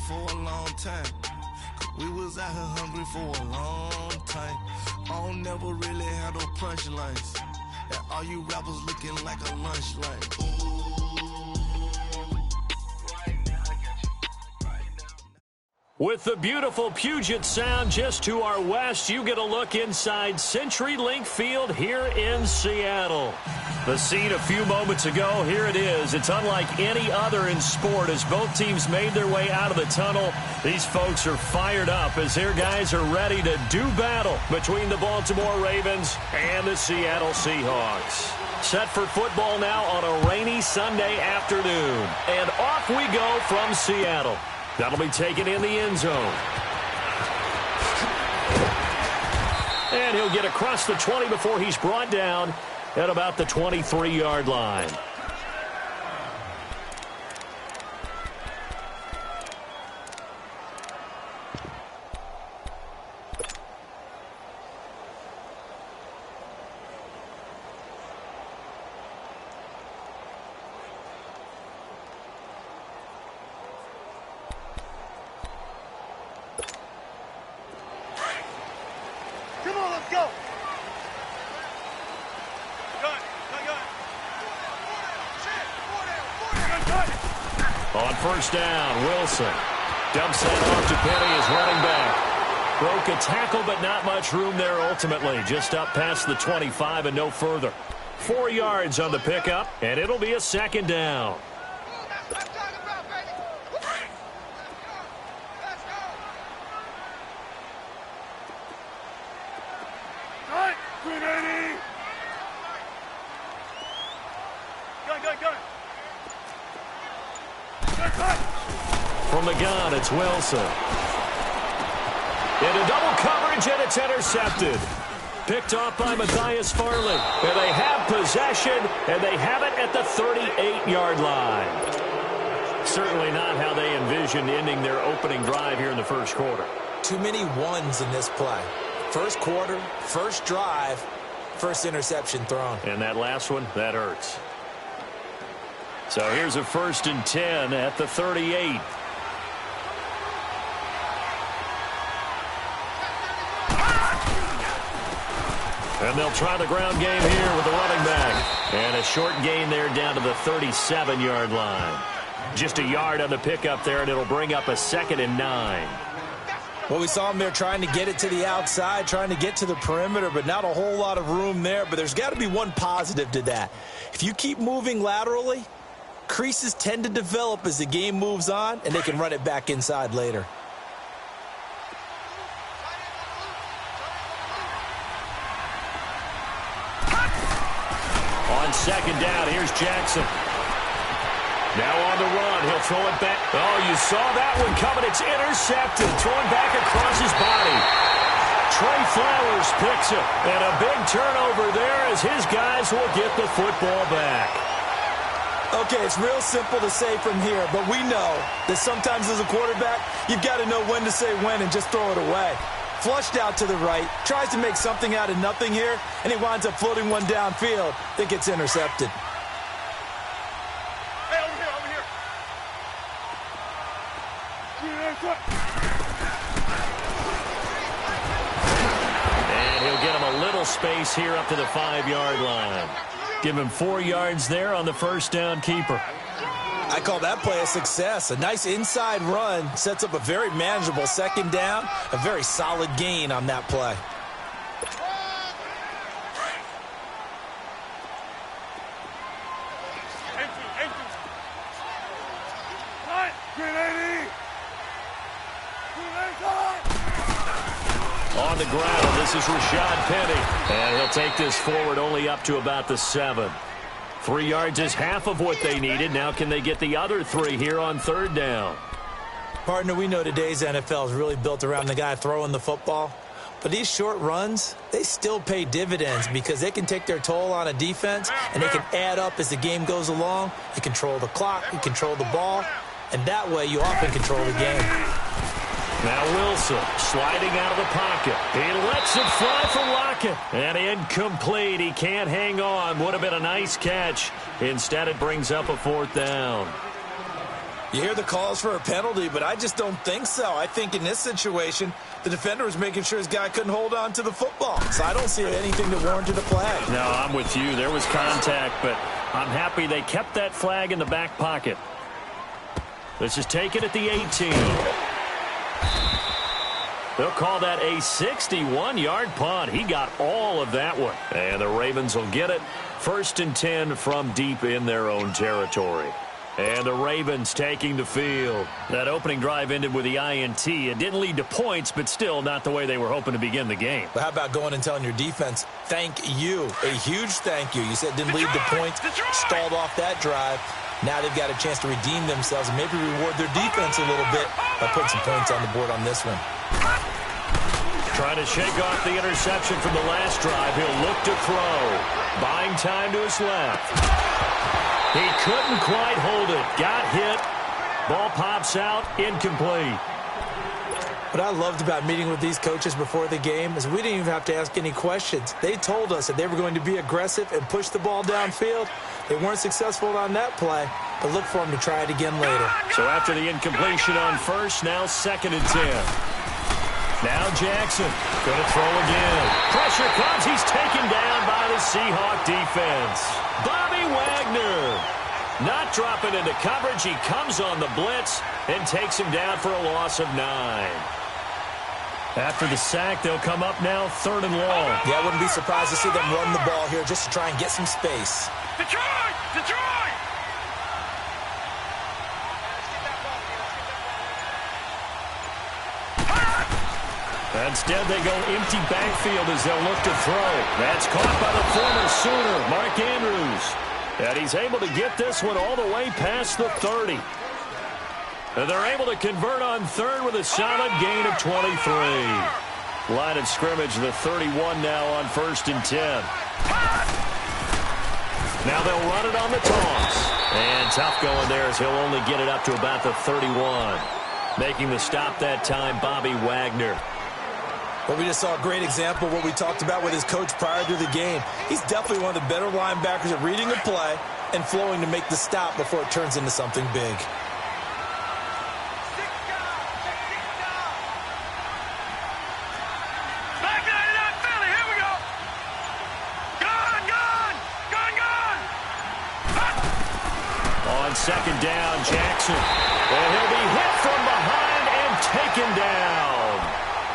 for a long time. We was out here hungry for a long time. I don't never really have no punchlines. And all you rappers looking like a lunch line. With the beautiful Puget Sound just to our west, you get a look inside CenturyLink Field here in Seattle. The scene a few moments ago, here it is. It's unlike any other in sport as both teams made their way out of the tunnel. These folks are fired up as their guys are ready to do battle between the Baltimore Ravens and the Seattle Seahawks. Set for football now on a rainy Sunday afternoon. And off we go from Seattle. That'll be taken in the end zone. And he'll get across the 20 before he's brought down at about the 23-yard line. On first down, Wilson dumps that off to Penny as running back. Broke a tackle, but not much room there ultimately. Just up past the 25 and no further. 4 yards on the pickup, and it'll be a second down. From the gun, it's Wilson. Into double coverage, and it's intercepted. Picked off by Matthias Farley. And they have possession, and they have it at the 38-yard line. Certainly not how they envisioned ending their opening drive here in the first quarter. Too many ones in this play. First quarter, first drive, first interception thrown. And that last one, that hurts. So here's a 1st and 10 at the 38. And they'll try the ground game here with the running back. And a short gain there down to the 37-yard line. Just a yard on the pickup there, and it'll bring up a 2nd and 9. Well, we saw him there trying to get it to the outside, trying to get to the perimeter, but not a whole lot of room there. But there's got to be one positive to that. If you keep moving laterally, creases tend to develop as the game moves on, and they can run it back inside later. On second down, here's Jackson. Now on the run, he'll throw it back. Oh, you saw that one coming. It's intercepted. Thrown back across his body. Trey Flowers picks it. And a big turnover there as his guys will get the football back. Okay, it's real simple to say from here, but we know that sometimes as a quarterback, you've got to know when to say when and just throw it away. Flushed out to the right, tries to make something out of nothing here, and he winds up floating one downfield that gets intercepted. Hey, over here. And he'll get him a little space here up to the 5-yard line. Give him 4 yards there on the first down keeper. I call that play a success. A nice inside run sets up a very manageable second down, a very solid gain on that play. On the ground, this is Rashad Penny. And he'll take this forward only up to about the 7. 3 yards is half of what they needed. Now can they get the other 3 here on third down? Partner, we know today's NFL is really built around the guy throwing the football. But these short runs, they still pay dividends because they can take their toll on a defense and they can add up as the game goes along. You control the clock, you control the ball, and that way you often control the game. Now Wilson sliding out of the pocket. He lets it fly for Lockett. And incomplete. He can't hang on. Would have been a nice catch. Instead, it brings up a 4th down. You hear the calls for a penalty, but I just don't think so. I think in this situation, the defender was making sure his guy couldn't hold on to the football. So I don't see anything that warranted a flag. No, I'm with you. There was contact, but I'm happy they kept that flag in the back pocket. This is taken at the 18. They'll call that a 61-yard punt. He got all of that one. And the Ravens will get it. 1st and 10 from deep in their own territory. And the Ravens taking the field. That opening drive ended with the INT. It didn't lead to points, but still not the way they were hoping to begin the game. But how about going and telling your defense, thank you, a huge thank you. You said it didn't lead to points, stalled off that drive. Now they've got a chance to redeem themselves and maybe reward their defense a little bit by putting some points on the board on this one. Trying to shake off the interception from the last drive. He'll look to throw. Buying time to his left. He couldn't quite hold it. Got hit. Ball pops out. Incomplete. What I loved about meeting with these coaches before the game is we didn't even have to ask any questions. They told us that they were going to be aggressive and push the ball downfield. They weren't successful on that play, but look for them to try it again later. So after the incompletion on first, now 2nd and 10. Now Jackson going to throw again. Pressure comes. He's taken down by the Seahawk defense. Bobby Wagner not dropping into coverage. He comes on the blitz and takes him down for a loss of 9. After the sack, they'll come up now 3rd and long. Yeah, I wouldn't be surprised to see them run the ball here just to try and get some space. Detroit! Detroit! Instead, they go empty backfield as they'll look to throw. That's caught by the former Sooner, Mark Andrews. And he's able to get this one all the way past the 30. And they're able to convert on 3rd with a solid gain of 23. Line of scrimmage, the 31 now on 1st and 10. Now they'll run it on the toss. And tough going there as he'll only get it up to about the 31. Making the stop that time, Bobby Wagner. Well, we just saw a great example of what we talked about with his coach prior to the game. He's definitely one of the better linebackers at reading the play and flowing to make the stop before it turns into something big. On 2nd down, Jackson. And he'll be hit from behind and taken down.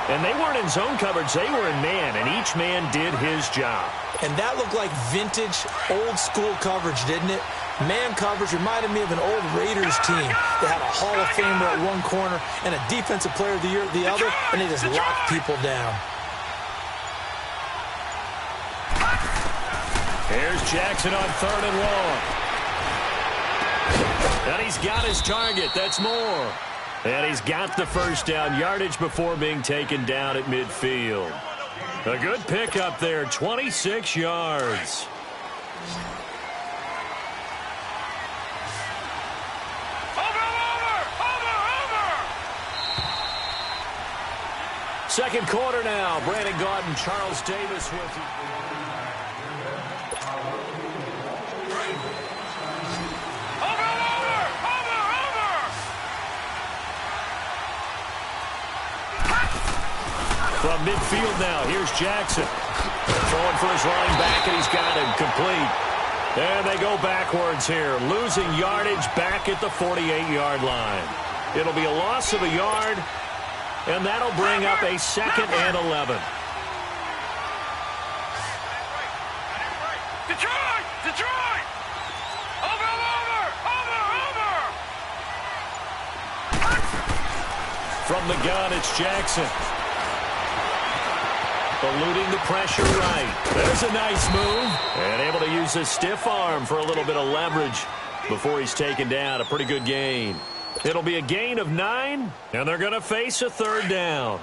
And they weren't in zone coverage. They were in man, and each man did his job. And that looked like vintage, old-school coverage, didn't it? Man coverage reminded me of an old Raiders team that had a Hall of Famer at one corner and a Defensive Player of the Year at the other, and they just locked people down. Here's Jackson on 3rd and long. And he's got his target. That's more. And he's got the first down yardage before being taken down at midfield. A good pickup there, 26 yards. Over! Second quarter now. Brandon Gaudin, Charles Davis with you. From midfield now, here's Jackson. Throwing for his running back, and he's got him complete. And they go backwards here, losing yardage back at the 48-yard line. It'll be a loss of a yard, and that'll bring up a 2nd and 11. Detroit! Detroit! Over! From the gun, it's Jackson. Eluding the pressure right. There's a nice move. And able to use his stiff arm for a little bit of leverage before he's taken down. A pretty good gain. It'll be a gain of 9, and they're going to face a 3rd down.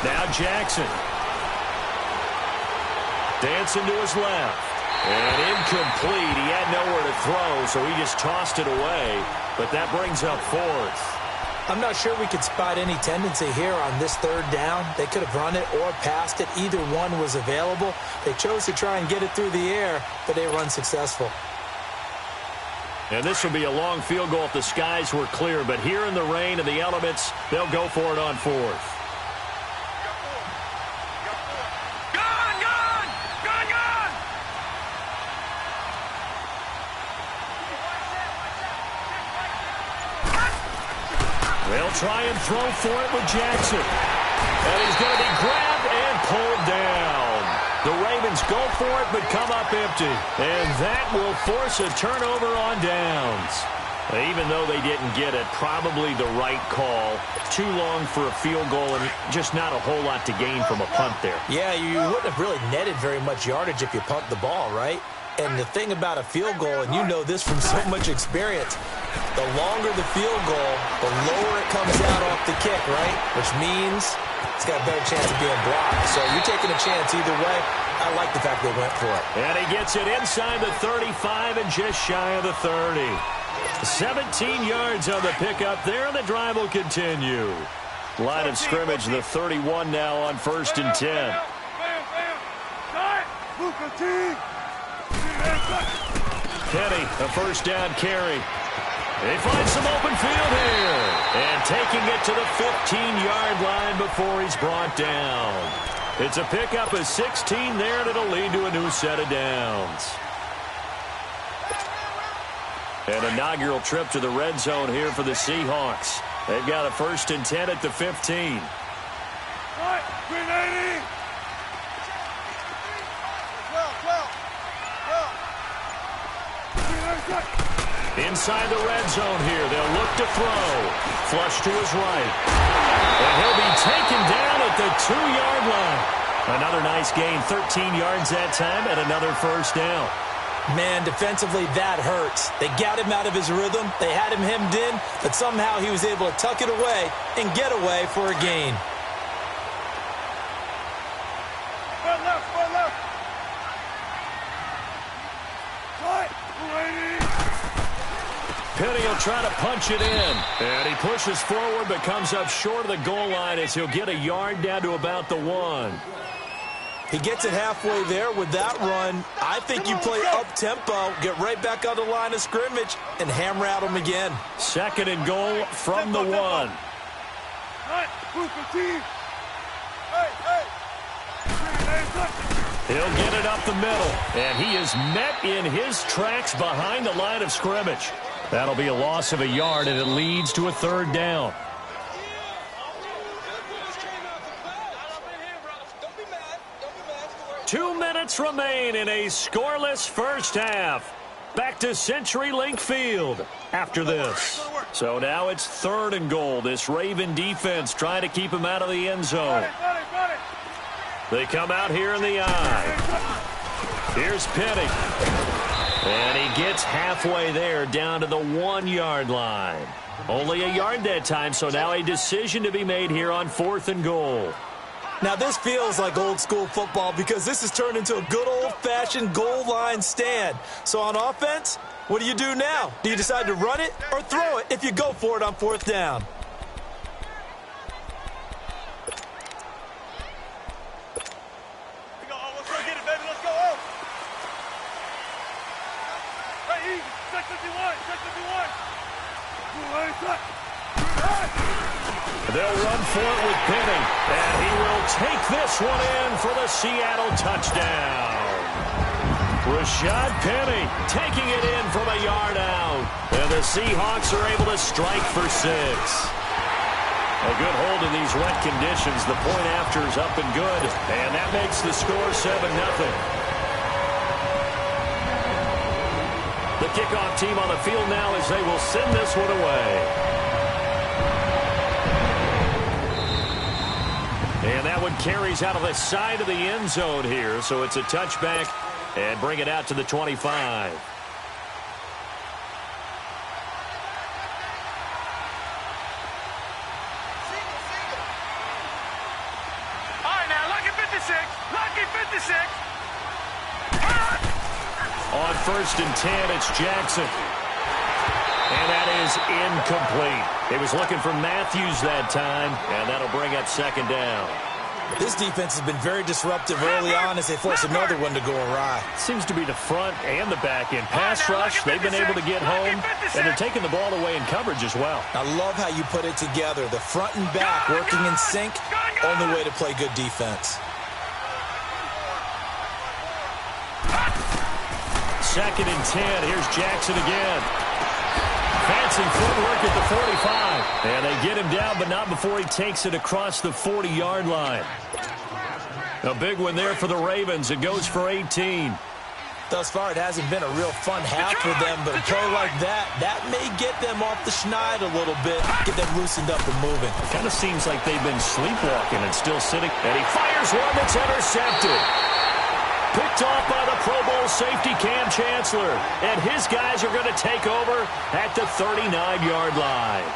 Now Jackson. Dancing to his left. And incomplete. He had nowhere to throw, so he just tossed it away. But that brings up 4th. I'm not sure we could spot any tendency here on this third down. They could have run it or passed it. Either one was available. They chose to try and get it through the air, but they were unsuccessful. And this will be a long field goal if the skies were clear. But here in the rain and the elements, they'll go for it on fourth. They'll try and throw for it with Jackson. And he's going to be grabbed and pulled down. The Ravens go for it but come up empty. And that will force a turnover on downs. Even though they didn't get it, probably the right call. Too long for a field goal and just not a whole lot to gain from a punt there. Yeah, you wouldn't have really netted very much yardage if you punt the ball, right? And the thing about a field goal, and you know this from so much experience, the longer the field goal, the lower it comes out off the kick, right? Which means it's got a better chance of being blocked. So you're taking a chance either way. I like the fact they went for it. And he gets it inside the 35 and just shy of the 30. 17 yards on the pickup there, and the drive will continue. Line of scrimmage, the 31 now on 1st and 10. Penny, a first down carry. They find some open field here. And taking it to the 15-yard line before he's brought down. It's a pickup of 16 there, and it'll lead to a new set of downs. An inaugural trip to the red zone here for the Seahawks. They've got a 1st and 10 at the 15. Inside the red zone here. They'll look to throw. Flush to his right. And he'll be taken down at the 2-yard line. Another nice gain, 13 yards that time, and another first down. Man, defensively, that hurts. They got him out of his rhythm. They had him hemmed in, but somehow he was able to tuck it away and get away for a gain. Penny will try to punch it in. And he pushes forward but comes up short of the goal line as he'll get a yard down to about the 1. He gets it halfway there with that run. I think you play up-tempo, get right back on the line of scrimmage, and hammer at him again. 2nd and goal from the 1. He'll get it up the middle, and he is met in his tracks behind the line of scrimmage. That'll be a loss of a yard, and it leads to a 3rd down. Two minutes remain in a scoreless first half. Back to CenturyLink Field after this. So now it's 3rd and goal. This Raven defense trying to keep him out of the end zone. They come out here in the eye. Here's Penny. And he gets halfway there down to the 1-yard line. Only a yard that time, so now a decision to be made here on 4th and goal. Now this feels like old school football because this has turned into a good old-fashioned goal line stand. So on offense, what do you do now? Do you decide to run it or throw it if you go for it on 4th down? They'll run for it with Penny, and he will take this one in for the Seattle touchdown. Rashad Penny taking it in from a yard out, and the Seahawks are able to strike for 6. A good hold in these wet conditions. The point after is up and good, and that makes the score 7-0. The kickoff team on the field now as they will send this one away. And that one carries out of the side of the end zone here, so it's a touchback and bring it out to the 25. All right, now, lucky 56. Lucky 56. On 1st and 10, it's Jackson. And that is incomplete. He was looking for Matthews that time, and that'll bring up second down. This defense has been very disruptive early on as they force another one to go awry. Seems to be the front and the back end. Pass rush, they've been able to get home, and they're taking the ball away in coverage as well. I love how you put it together. The front and back working in sync, only way to play good defense. Second and 10. Here's Jackson again. Fancy footwork at the 45. And they get him down, but not before he takes it across the 40-yard line. A big one there for the Ravens. It goes for 18. Thus far, it hasn't been a real fun half for them, but a play like that may get them off the schneid a little bit, get them loosened up and moving. It kind of seems like they've been sleepwalking and still sitting. And he fires one that's intercepted. Picked off by the Pro Bowl safety Cam Chancellor. And his guys are going to take over at the 39-yard line.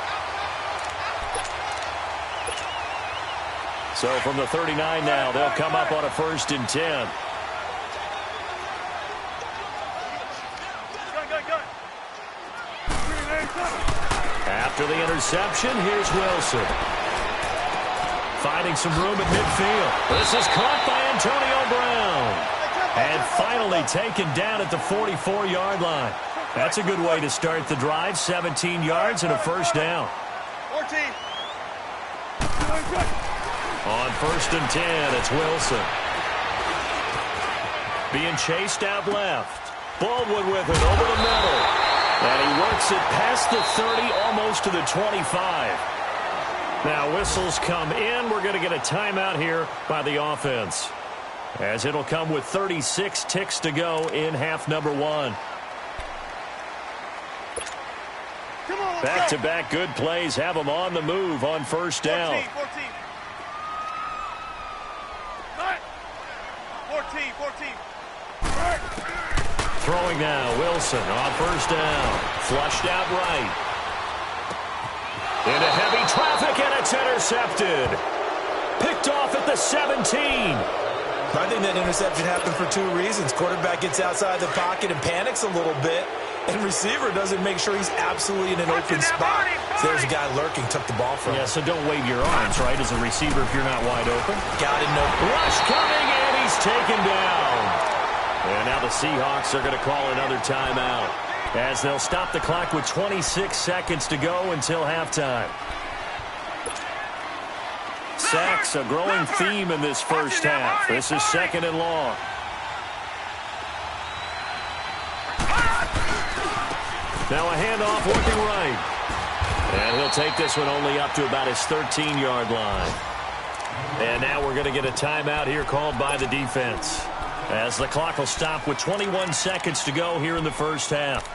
So from the 39 now, they'll come up on a 1st and 10. After the interception, here's Wilson. Finding some room at midfield. This is caught by Antonio Brown. And finally taken down at the 44-yard line. That's a good way to start the drive. 17 yards and a 1st down. 14. On 1st and 10, it's Wilson. Being chased out left. Baldwin with it over the middle. And he works it past the 30, almost to the 25. Now whistles come in. We're going to get a timeout here by the offense, as it'll come with 36 ticks to go in half number 1. Back-to-back good plays have them on the move on 1st down. 14. Throwing now, Wilson on 1st down. Flushed out right. Into heavy traffic, and it's intercepted. Picked off at the 17. I think that interception happened for 2 reasons. Quarterback gets outside the pocket and panics a little bit, and receiver doesn't make sure he's absolutely in an open spot. So there's a guy lurking, took the ball from him. Yeah, so don't wave your arms, right, as a receiver if you're not wide open. Got it, no. Rush coming, and he's taken down. And now the Seahawks are going to call another timeout, as they'll stop the clock with 26 seconds to go until halftime. Sacks, a growing theme in this first half. This is 2nd and long. Now a handoff working right. And he'll take this one only up to about his 13-yard line. And now we're going to get a timeout here called by the defense, as the clock will stop with 21 seconds to go here in the first half.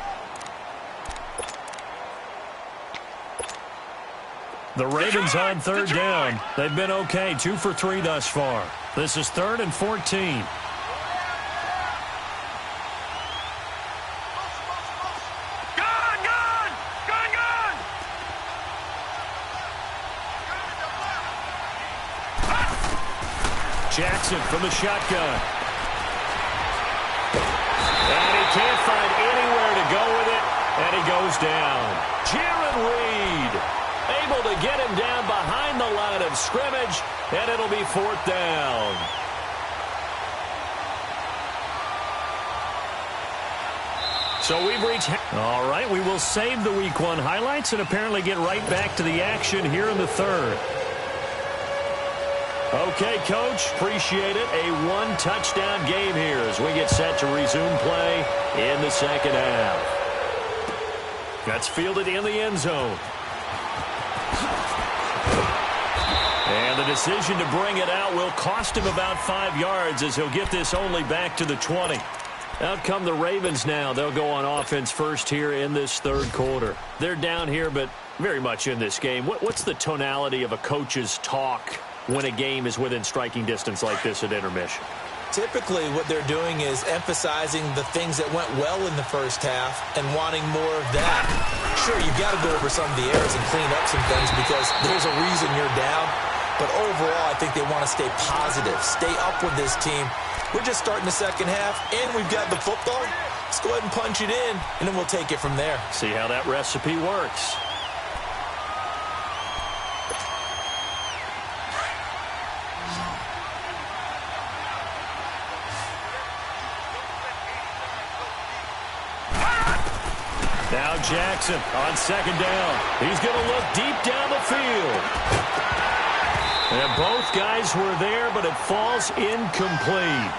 The Ravens on 3rd down. They've been okay, 2 for 3 thus far. This is 3rd and 14. Jackson from the shotgun. And he can't find anywhere to go with it, and he goes down. Jaron Reed able to get him down behind the line of scrimmage, and it'll be 4th down. So we've reached... All right, we will save the Week 1 highlights and apparently get right back to the action here in the 3rd. Okay, Coach, appreciate it. A 1-touchdown game here as we get set to resume play in the 2nd half. That's fielded in the end zone. And the decision to bring it out will cost him about 5 yards, as he'll get this only back to the 20. Out come the Ravens now. They'll go on offense first here in this 3rd quarter. They're down here, but very much in this game. What's the tonality of a coach's talk when a game is within striking distance like this at intermission? Typically, what they're doing is emphasizing the things that went well in the first half and wanting more of that. Sure, you've got to go over some of the errors and clean up some things because there's a reason you're down. But overall, I think they want to stay positive, stay up with this team. We're just starting the 2nd half, and we've got the football. Let's go ahead and punch it in, and then we'll take it from there. See how that recipe works. Now Jackson on second down. He's going to look deep down the field. And both guys were there, but it falls incomplete.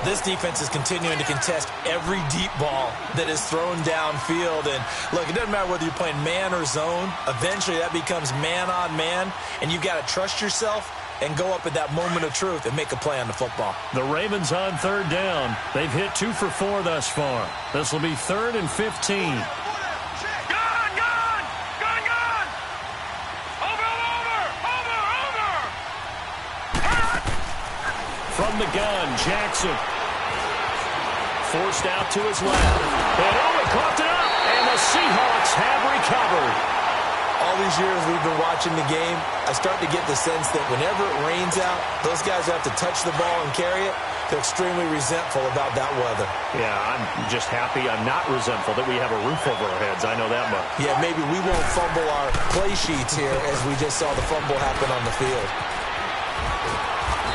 This defense is continuing to contest every deep ball that is thrown downfield. And, look, it doesn't matter whether you're playing man or zone. Eventually, that becomes man on man, and you've got to trust yourself and go up at that moment of truth and make a play on the football. The Ravens on third down. They've hit 2 for 4 thus far. This will be 3rd and 15. From the gun, Jackson. Forced out to his left. And he caught it up, and the Seahawks have recovered. All these years we've been watching the game, I start to get the sense that whenever it rains out, those guys have to touch the ball and carry it. They're extremely resentful about that weather. Yeah, I'm just happy I'm not resentful that we have a roof over our heads. I know that much. Yeah, maybe we won't fumble our play sheets here as we just saw the fumble happen on the field.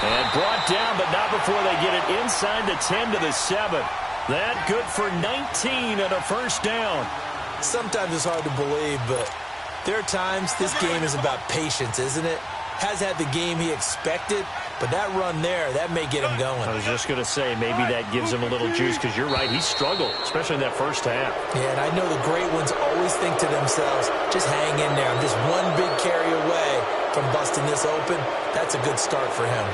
And brought down, but not before they get it inside the 10 to the 7. That good for 19 and a first down. Sometimes it's hard to believe, but there are times this game is about patience, isn't it? Has had the game he expected, but that run there, that may get him going. I was just going to say, maybe that gives him a little juice, because you're right, he struggled, especially in that first half. Yeah, and I know the great ones always think to themselves, just hang in there. I'm just one big carry away from busting this open. That's a good start for him.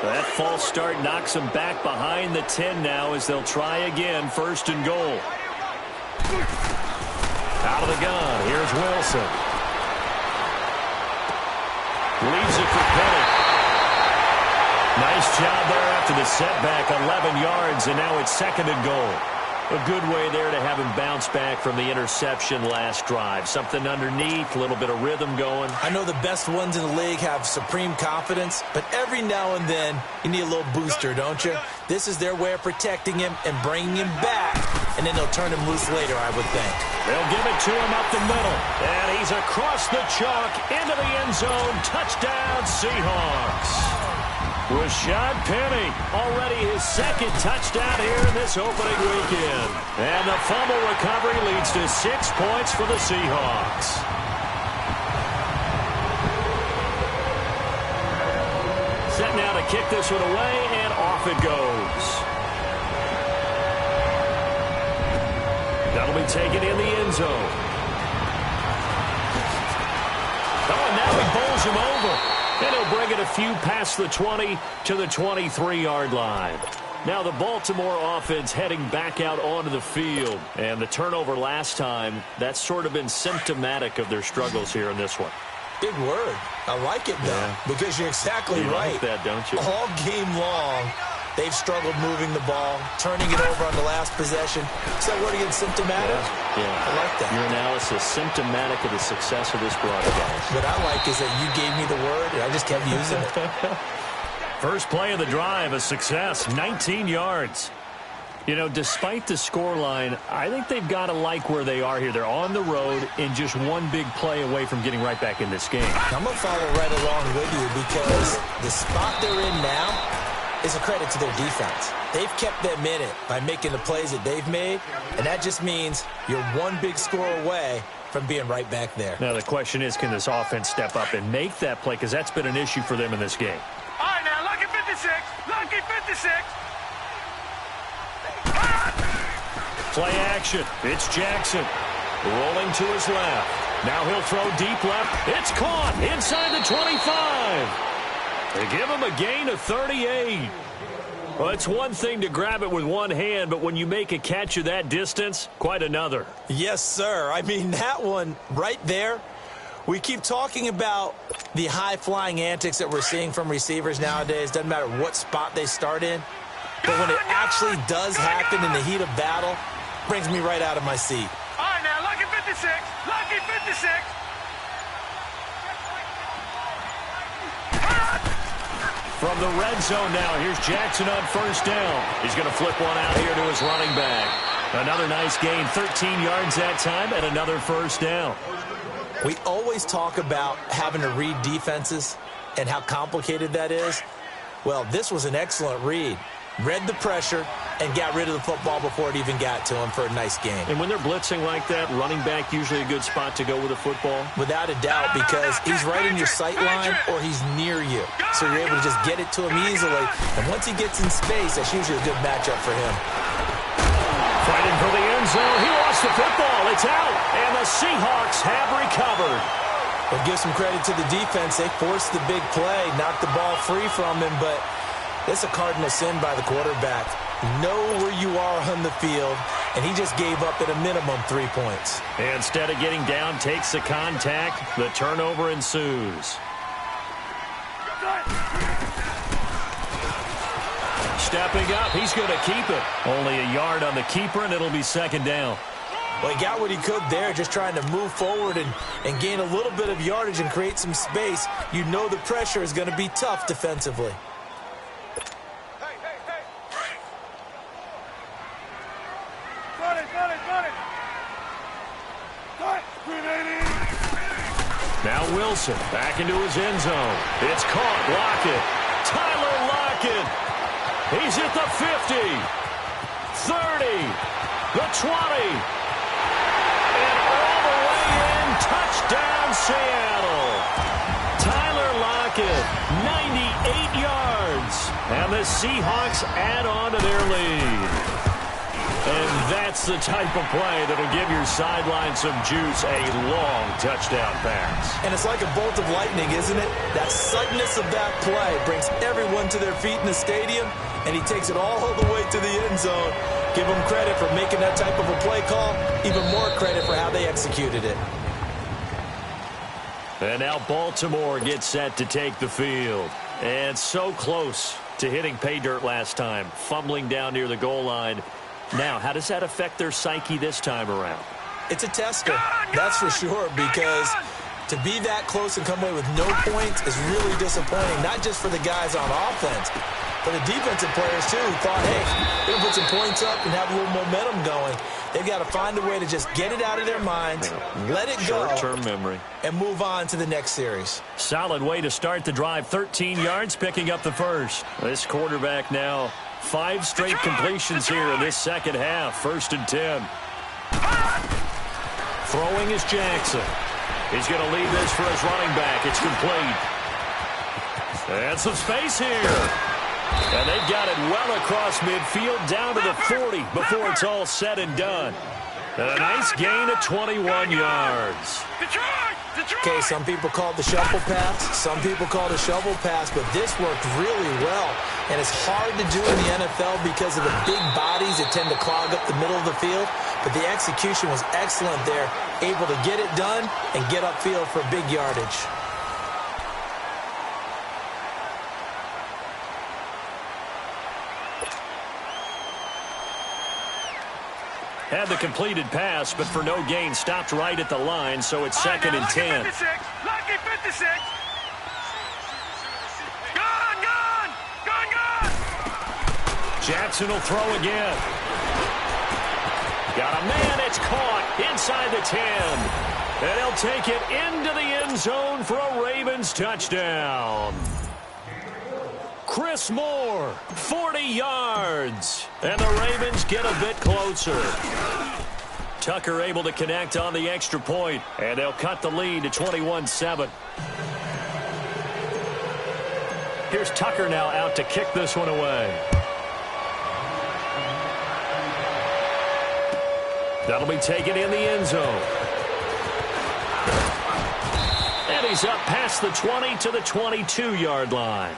That false start knocks them back behind the 10 now as they'll try again, 1st and goal. Out of the gun, here's Wilson. Leaves it for Penny. Nice job there after the setback, 11 yards, and now it's 2nd and goal. A good way there to have him bounce back from the interception last drive. Something underneath, a little bit of rhythm going. I know the best ones in the league have supreme confidence, but every now and then you need a little booster, don't you? This is their way of protecting him and bringing him back, and then they'll turn him loose later, I would think. They'll give it to him up the middle, and he's across the chalk into the end zone. Touchdown, Seahawks. Rashad Penny, already his 2nd touchdown here in this opening weekend. And the fumble recovery leads to 6 points for the Seahawks. Set now to kick this one away, and off it goes. That'll be taken in the end zone. Oh, and now he bowls him over. And he'll bring it a few past the 20 to the 23-yard line. Now the Baltimore offense heading back out onto the field. And the turnover last time, that's sort of been symptomatic of their struggles here in this one. Big word. I like it, though, because you're exactly right. You like that, don't you? All game long, they've struggled moving the ball, turning it over on the last possession. Is that word again, symptomatic? Yeah. I like that. Your analysis, symptomatic of the success of this broadcast. What I like is that you gave me the word, and I just kept using it. First play of the drive, a success, 19 yards. You know, despite the scoreline, I think they've got to like where they are here. They're on the road and just one big play away from getting right back in this game. I'm going to follow right along with you because the spot they're in now is a credit to their defense. They've kept them in it by making the plays that they've made, and that just means you're one big score away from being right back there. Now, the question is, can this offense step up and make that play? Because that's been an issue for them in this game. All right, now, lucky 56. Lucky 56. Play action. It's Jackson. Rolling to his left. Now he'll throw deep left. It's caught inside the 25. They give him a gain of 38. Well, it's one thing to grab it with one hand, but when you make a catch of that distance, quite another. Yes, sir. I mean, that one right there, we keep talking about the high-flying antics that we're seeing from receivers nowadays. Doesn't matter what spot they start in. But when it actually does happen in the heat of battle, brings me right out of my seat. All right, now, lucky 56. Lucky 56. From the red zone now, here's Jackson on first down. He's going to flip one out here to his running back. Another nice gain, 13 yards that time, and another first down. We always talk about having to read defenses and how complicated that is. Well, this was an excellent read. Read the pressure and got rid of the football before it even got to him for a nice gain. And when they're blitzing like that, running back usually a good spot to go with a football? Without a doubt, because he's right in your sight line or he's near you. So you're able to just get it to him easily. And once he gets in space, that's usually a good matchup for him. Fighting for the end zone. He lost the football. It's out. And the Seahawks have recovered. We'll give some credit to the defense. They forced the big play, knocked the ball free from him, but it's a cardinal sin by the quarterback. Know where you are on the field, and he just gave up at a minimum 3 points. Instead of getting down, takes the contact. The turnover ensues. Stepping up, he's going to keep it. Only a yard on the keeper, and it'll be second down. Well, he got what he could there, just trying to move forward and gain a little bit of yardage and create some space. You know the pressure is going to be tough defensively. Now Wilson back into his end zone. It's caught. Lockett. Tyler Lockett. He's at the 50. 30. The 20. And all the way in. Touchdown, Seattle. Tyler Lockett, 98 yards. And the Seahawks add on to their lead. And that's the type of play that'll give your sideline some juice, a long touchdown pass. And it's like a bolt of lightning, isn't it? That suddenness of that play brings everyone to their feet in the stadium, and he takes it all the way to the end zone. Give him credit for making that type of a play call, even more credit for how they executed it. And now Baltimore gets set to take the field. And so close to hitting pay dirt last time, fumbling down near the goal line. Now, how does that affect their psyche this time around? It's a tester, that's for sure, because to be that close and come away with no points is really disappointing, not just for the guys on offense, but the defensive players, too, who thought, hey, we're going to put some points up and have a little momentum going. They've got to find a way to just get it out of their minds, let it go, short-term memory, and move on to the next series. Solid way to start the drive, 13 yards, picking up the first. This quarterback now 5 straight completions here in this second half. 1st and 10. Throwing is Jackson. He's going to leave this for his running back. It's complete. And some space here. And they've got it well across midfield down to the 40 before it's all said and done. And a nice gain of 21 yards. Okay, some people call it the shuffle pass. Some people call it a shovel pass, but this worked really well. And it's hard to do in the NFL because of the big bodies that tend to clog up the middle of the field. But the execution was excellent there, able to get it done and get upfield for big yardage. Had the completed pass, but for no gain, stopped right at the line, so it's 2nd and 10. Lucky 56. Gone. Jackson will throw again. Got a man, it's caught inside the 10. And he'll take it into the end zone for a Ravens touchdown. Chris Moore, 40 yards. And the Ravens get a bit closer. Tucker able to connect on the extra point, and they'll cut the lead to 21-7. Here's Tucker now out to kick this one away. That'll be taken in the end zone. And he's up past the 20 to the 22-yard line.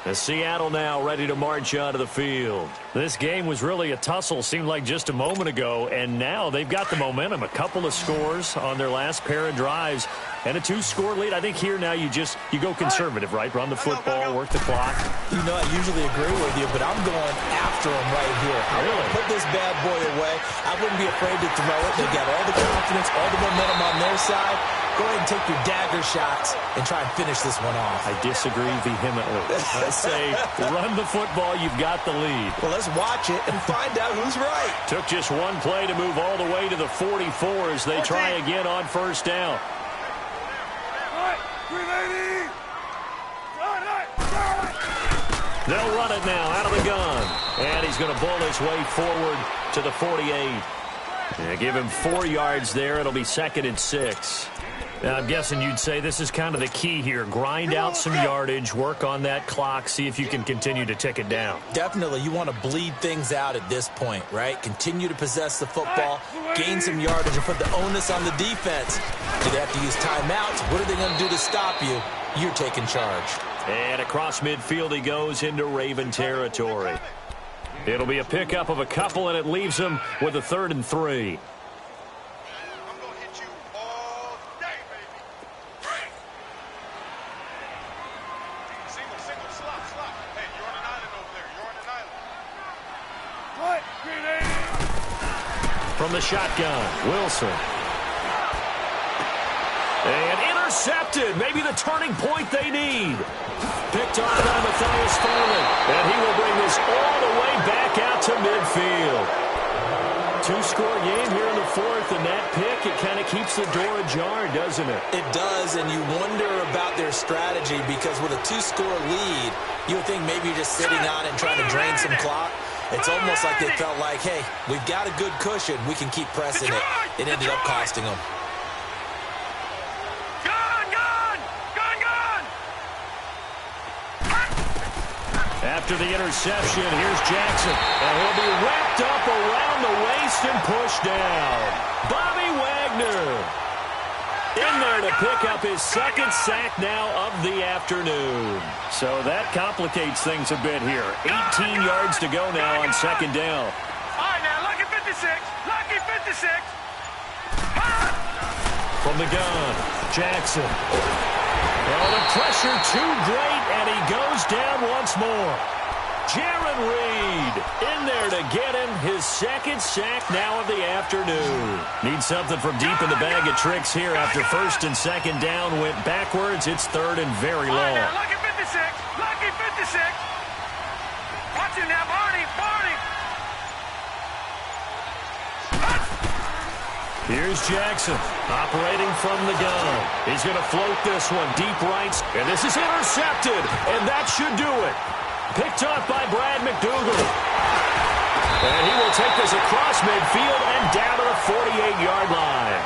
As Seattle now ready to march onto the field. This game was really a tussle, seemed like just a moment ago, and now they've got the momentum. A couple of scores on their last pair of drives, and a 2-score lead. I think here now you go conservative, right? Run the football, work the clock. You know, I usually agree with you, but I'm going after him right here. I want to put this bad boy away. I wouldn't be afraid to throw it. They've got all the confidence, all the momentum on their side. Go ahead and take your dagger shots and try and finish this one off. I disagree vehemently. I say run the football. You've got the lead. Well, let's watch it and find out who's right. Took just one play to move all the way to the 44 as they try again on first down. They'll run it now out of the gun. And he's going to bull his way forward to the 48. Yeah, give him 4 yards there. It'll be 2nd and 6. Now, I'm guessing you'd say this is kind of the key here. Grind out some yardage, work on that clock, see if you can continue to tick it down. Definitely. You want to bleed things out at this point, right? Continue to possess the football, gain some yardage, and put the onus on the defense. Do they have to use timeouts? What are they going to do to stop you? You're taking charge. And across midfield he goes into Raven territory. It'll be a pickup of a couple, and it leaves him with a 3rd and 3. From the shotgun, Wilson. And intercepted. Maybe the turning point they need. Picked off by Matthias Farley. And he will bring this all the way back out to midfield. 2-score game here in the 4th, and that pick, it kind of keeps the door ajar, doesn't it? It does, and you wonder about their strategy because with a 2-score lead, you would think maybe you're just sitting on it and trying to drain some clock. It's almost like they felt like, hey, we've got a good cushion. We can keep pressing it. It ended up costing them. After the interception, here's Jackson. And he'll be wrapped up around the waist and pushed down. Bobby Wagner in there to pick up his 2nd sack now of the afternoon. So that complicates things a bit here. 18 yards to go now on 2nd down. All right, now, lucky 56. Lucky 56. From the gun, Jackson. Well, the pressure too great, and he goes down once more. Jaron Reed in there to get him his 2nd sack now of the afternoon. Needs something from deep in the bag of tricks here after 1st and 2nd down went backwards. It's 3rd and very long. Now, lucky 56. Lucky 56. Watch him now, Barney. Barney. Here's Jackson operating from the gun. He's going to float this one deep right. And this is intercepted. And that should do it. Picked off by Brad McDougal. And he will take this across midfield and down to the 48-yard line.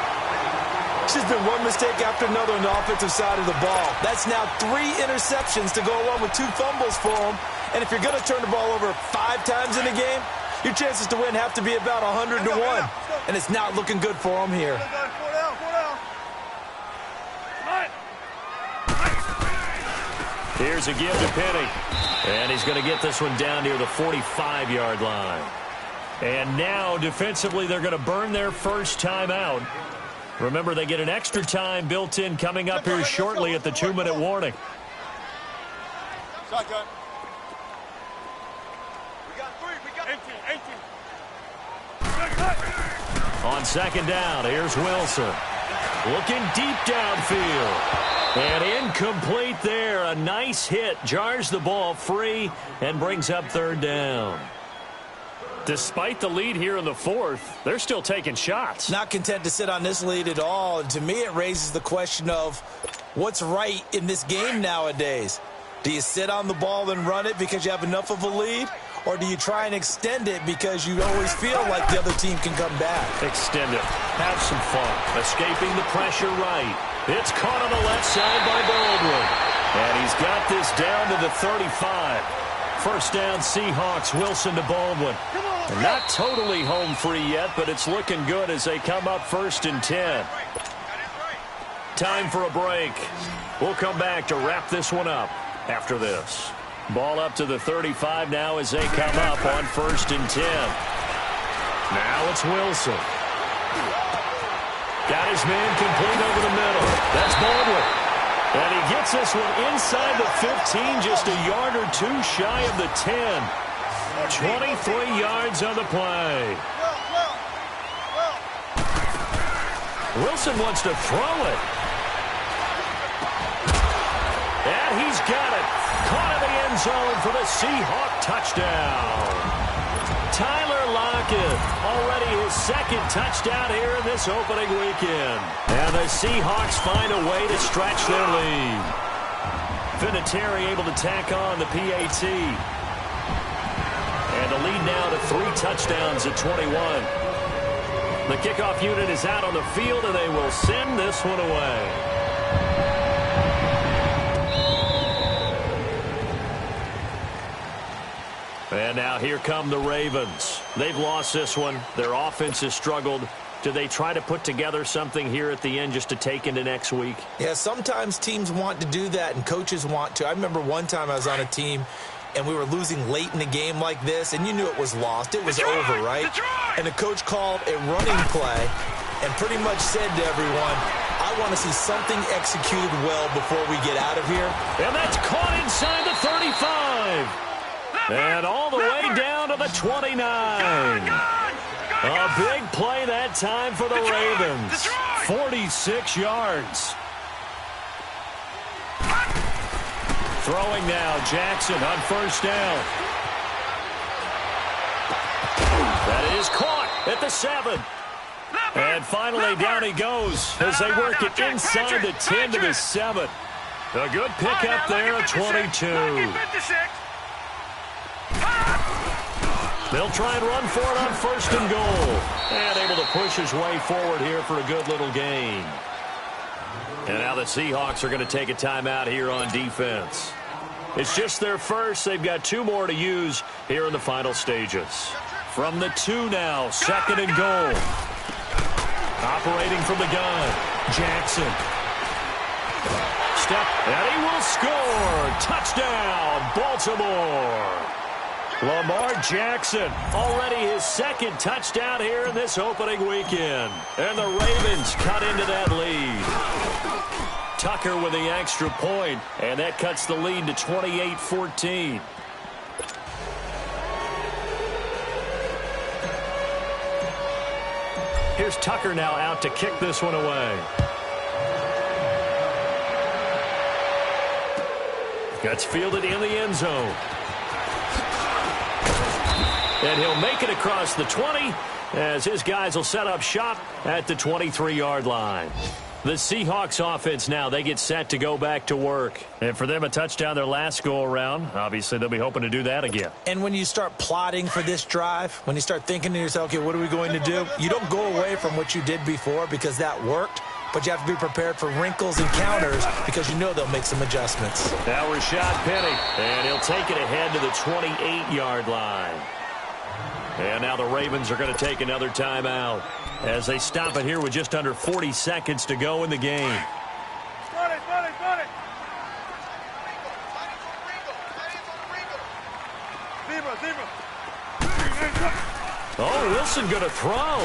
It's just been one mistake after another on the offensive side of the ball. That's now 3 interceptions to go along with 2 fumbles for him. And if you're going to turn the ball over 5 times in a game, your chances to win have to be about 100 to 1. And it's not looking good for him here. Here's a give to Penny. And he's going to get this one down near the 45-yard line. And now, defensively, they're going to burn their first time out. Remember, they get an extra time built in coming up here shortly at the 2-minute warning. Shotgun. We got 3. We got 18. On 2nd down, here's Wilson. Looking deep downfield. And incomplete there. A nice hit. Jars the ball free and brings up 3rd down. Despite the lead here in the 4th, they're still taking shots. Not content to sit on this lead at all. And to me, it raises the question of what's right in this game nowadays. Do you sit on the ball and run it because you have enough of a lead? Or do you try and extend it because you always feel like the other team can come back? Extend it. Have some fun. Escaping the pressure right. It's caught on the left side by Baldwin. And he's got this down to the 35. First down, Seahawks. Wilson to Baldwin. Not totally home free yet, but it's looking good as they come up 1st and 10. Time for a break. We'll come back to wrap this one up after this. Ball up to the 35 now as they come up on 1st and 10. Now it's Wilson. Got his man complete over the middle. That's Baldwin. And he gets this one inside the 15, just a yard or 2 shy of the 10. 23 yards on the play. Wilson wants to throw it. And he's got it. Caught in the end zone for the Seahawk touchdown. Tyler Lockett, already his second touchdown here in this opening weekend. And the Seahawks find a way to stretch their lead. Vinatieri able to tack on the PAT. And the lead now to 3 touchdowns at 21. The kickoff unit is out on the field, and they will send this one away. And now here come the Ravens. They've lost this one. Their offense has struggled. Do they try to put together something here at the end just to take into next week? Yeah, sometimes teams want to do that and coaches want to. I remember one time I was on a team and we were losing late in the game like this, and you knew it was lost. It was over, right? And the coach called a running play and pretty much said to everyone, I want to see something executed well before we get out of here. And that's caught inside the 35. And all the way down to the 29. A big play that time for the Ravens. 46 yards. Throwing now, Jackson on first down. That is caught at the 7. And finally down he goes as they work it inside the 10 to the 7. A good pickup there at 22. They'll try and run for it on first and goal. And able to push his way forward here for a good little gain. And now the Seahawks are going to take a timeout here on defense. It's just their first. They've got 2 more to use here in the final stages. From the 2 now, second and goal. Operating from the gun, Jackson. Step, and he will score. Touchdown, Baltimore. Lamar Jackson, already his second touchdown here in this opening weekend. And the Ravens cut into that lead. Tucker with the extra point, and that cuts the lead to 28-14. Here's Tucker now out to kick this one away. Gets fielded in the end zone. And he'll make it across the 20 as his guys will set up shop at the 23-yard line. The Seahawks offense now, they get set to go back to work. And for them, a touchdown their last go-around. Obviously, they'll be hoping to do that again. And when you start plotting for this drive, when you start thinking to yourself, okay, what are we going to do? You don't go away from what you did before because that worked. But you have to be prepared for wrinkles and counters because you know they'll make some adjustments. Now Rashad Penny, and he'll take it ahead to the 28-yard line. And now the Ravens are going to take another timeout as they stop it here with just under 40 seconds to go in the game. Oh, Wilson going to throw.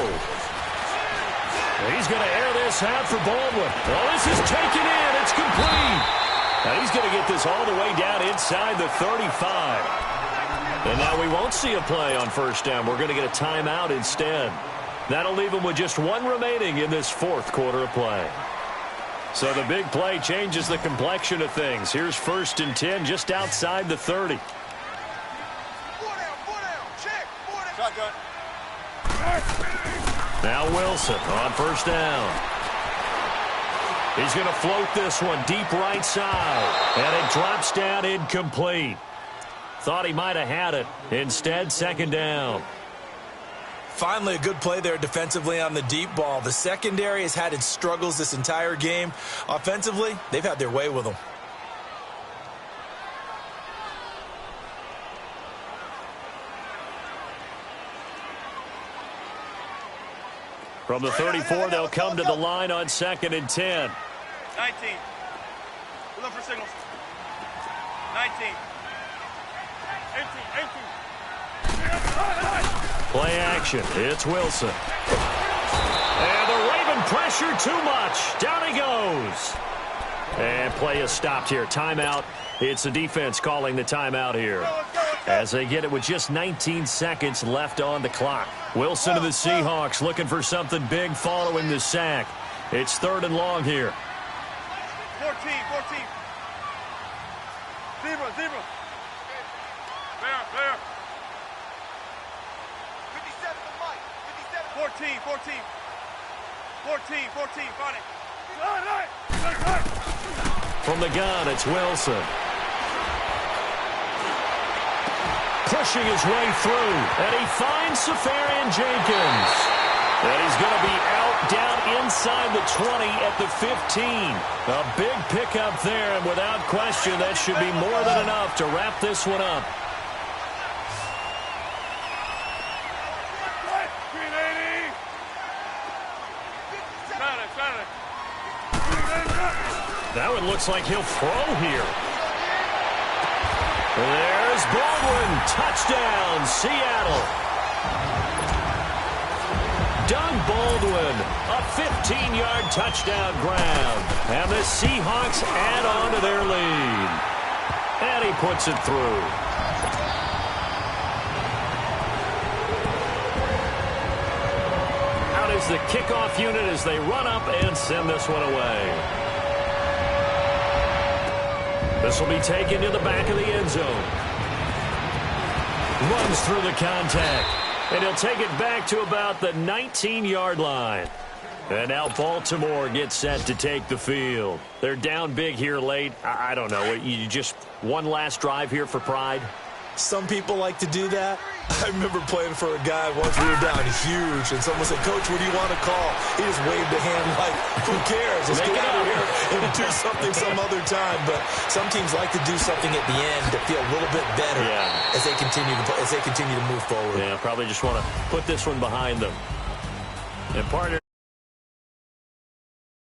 He's going to air this out for Baldwin. Oh, this is taken in. It's complete. Now he's going to get this all the way down inside the 35. And now we won't see a play on first down. We're going to get a timeout instead. That'll leave them with just 1 remaining in this 4th quarter of play. So the big play changes the complexion of things. Here's 1st and 10 just outside the 30. Now Wilson on first down. He's going to float this one deep right side. And it drops down incomplete. Thought he might have had it. Instead, 2nd down. Finally, a good play there defensively on the deep ball. The secondary has had its struggles this entire game. Offensively, they've had their way with them. From the 34, they'll come to the line on 2nd and 10. 19. We're looking for signals. 19. 18. Play action. It's Wilson. And the Raven pressure too much. Down he goes. And play is stopped here. Timeout. It's the defense calling the timeout here. As they get it with just 19 seconds left on the clock. Wilson to the Seahawks looking for something big following the sack. It's 3rd and long here. 14. Zebra. There. 57 to Mike. 57. 14. Find it. From the gun, it's Wilson. Pushing his way through, and he finds Safarian Jenkins. And he's going to be out down inside the 20 at the 15. A big pickup there, and without question, that should be more than enough to wrap this one up. Now it looks like he'll throw here. There's Baldwin. Touchdown, Seattle. Doug Baldwin, a 15-yard touchdown grab. And the Seahawks add on to their lead. And he puts it through. Out is the kickoff unit as they run up and send this one away. This will be taken to the back of the end zone. Runs through the contact. And he'll take it back to about the 19-yard line. And now Baltimore gets set to take the field. They're down big here late. I don't know. You just one last drive here for pride? Some people like to do that. I remember playing for a guy once. We were down huge, and someone said, "Coach, what do you want to call?" He just waved a hand like, "Who cares? Let's get out of here and do something some other time." But some teams like to do something at the end to feel a little bit better as they continue to move forward. Yeah, probably just want to put this one behind them. And partner.